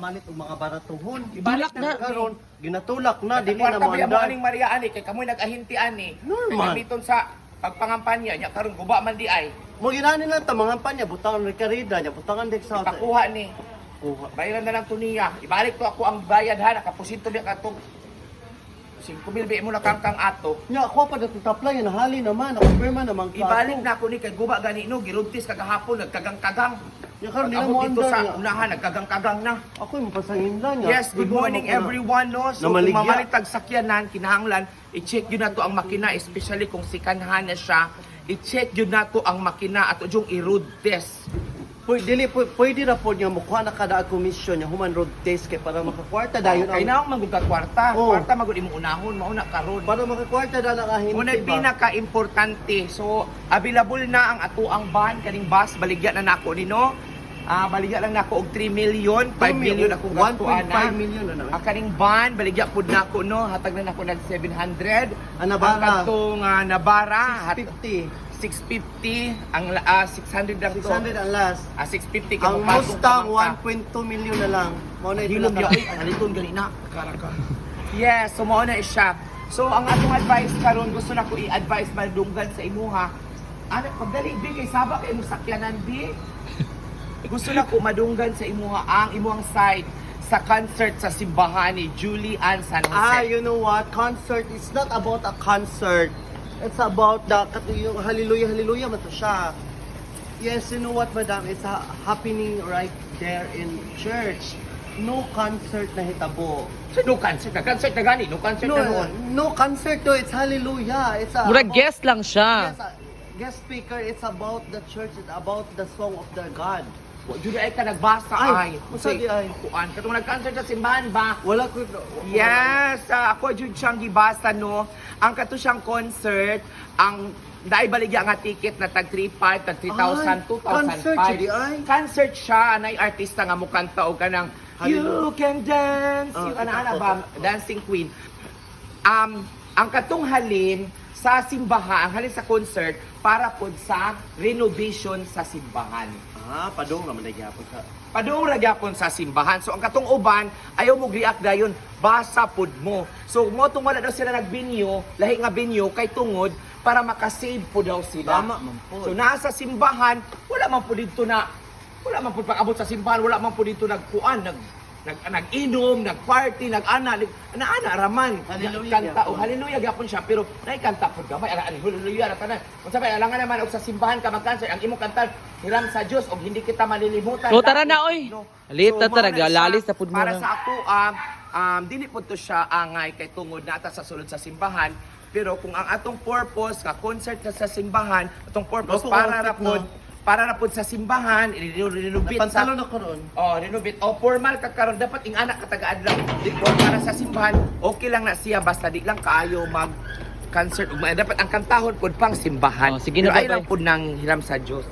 Malit og mga baratuhon. Ibalik na. Karon ginatulak na dili na Kwarta mo ba mo andar. aning Maria ani kay kamoy nag-ahintian ni. Normal. Gamiton sa pagpangampanya nya karon guba man di ay. Mo ginani lang ta mga panya butangan rekarida nya butangan dek sa Ipakuha ni. kuha. Bayaran na lang to niya. Ibalik to ako ang bayad ha nakapusinto biya katong 5,000 mo na kangkang ato. Nya ako pa dato tapla yan hali naman ako perma naman ka. Ibalik na ako ni kay guba gani no giruntis kagahapon nagkagang-kagang. Nya karon dili Abot mo dito andar. sa Nya. unahan nagkagang-kagang na. Ako yung pasangin lang nya. Yes, good morning everyone no. So kung Namaligya. mamalitag sakyanan kinahanglan i-check yun na to ang makina especially kung sikanhan na siya. I-check yun na to ang makina at yung i-road test. Pwede ra po niya mukha na kada komisyon niya human road test kay para makakwarta dayon Kay naong magud ka kwarta. Oo. Kwarta magud imong unahon, mauna karon. para makakwarta da nakahinti Muna ba. pinaka-importante. So, available na ang atuang ban kaning bus baligya na nako nino. Baligya lang nako og 3 million, 5 million ako gatuan 1.5 million na naman. Ang kaning ban baligya pud nako no, hatag na nako nag 700. Ang Navara. Ang katong Navara 50. 650, ang 600 lang to. 600 ang last. 650 Ang Mustang 1.2 million na lang. Mao na ito Hilom na ya, ay, aliton gani na. Karaka. Yes, so mao na siya. So ang atong advice karon gusto na ko i-advise madunggan sa imuha. Ano pagdali bi kay saba kay mo sakyanan bi. Gusto na ko madunggan sa imuha ang imuhang side sa concert sa simbahan ni Julie Ann San Jose. you know what? Concert is not about a concert. It's about yung hallelujah, hallelujah man to siya. Yes, you know what, madam? It's happening right there in church. No concert na hitabo. So, no concert na gani, no concert No, na noon. no concert to. It's hallelujah. It's Murag guest lang siya. Yes, guest speaker. It's about the church. It's about the song of the God. Julie ay ka nagbasa Ay, ay. usa di ay. Kuan katong nag-concert sa simbahan ba? Wala ko. Yes, ako jud siyang gibasa no. Ang kato siyang concert, ang dai baligya nga ticket na tag 3,500, tag 3,000, 2,005. concert jud ay. Concert siya, anay artista nga mo kanta og kanang You Can Dance, yung ana ba, Dancing Queen. Ang katong halin sa simbahan, ang halin sa concert para pod sa renovation sa simbahan. Padong naman na gyapon sa. Padung ra gyapon sa simbahan. So ang katong uban ayaw mo react dayon, basa pud mo. So mo tong wala daw sila nagbinyo, lahi nga binyo kay tungod para makasave po daw sila. Tama man po. So nasa simbahan, wala man po dito pag-abot sa simbahan, wala man po dito nag-inom, nag-party, nag-ana raman. Hallelujah Kanta gyapon. o hallelujah gyapon siya pero naikanta pud gamay ara ani hallelujah ra tanan. Kung sabay alangan naman og sa simbahan ka mag-concert ang imong kanta hiram sa Dios og hindi kita malilimutan. O, tara na, oy. No? Alit na mao talaga, siya. lalis na pud mo Para na. sa ako dili pud to siya angay kay tungod nata sa sulod sa simbahan. Pero kung ang atong purpose ka concert na sa simbahan, atong purpose Opo, para ra outfit, pud no? para na pud sa simbahan, renovate sa Pantalo na karon. renovate. Formal ka karon dapat ing anak katagaan lang. Di ko para sa simbahan, okay lang na siya basta di lang kaayo mag concert ug dapat ang kantahon pud pang simbahan. Oh, sige na, Pero ay bye-bye. lang pud nang hiram sa Dios.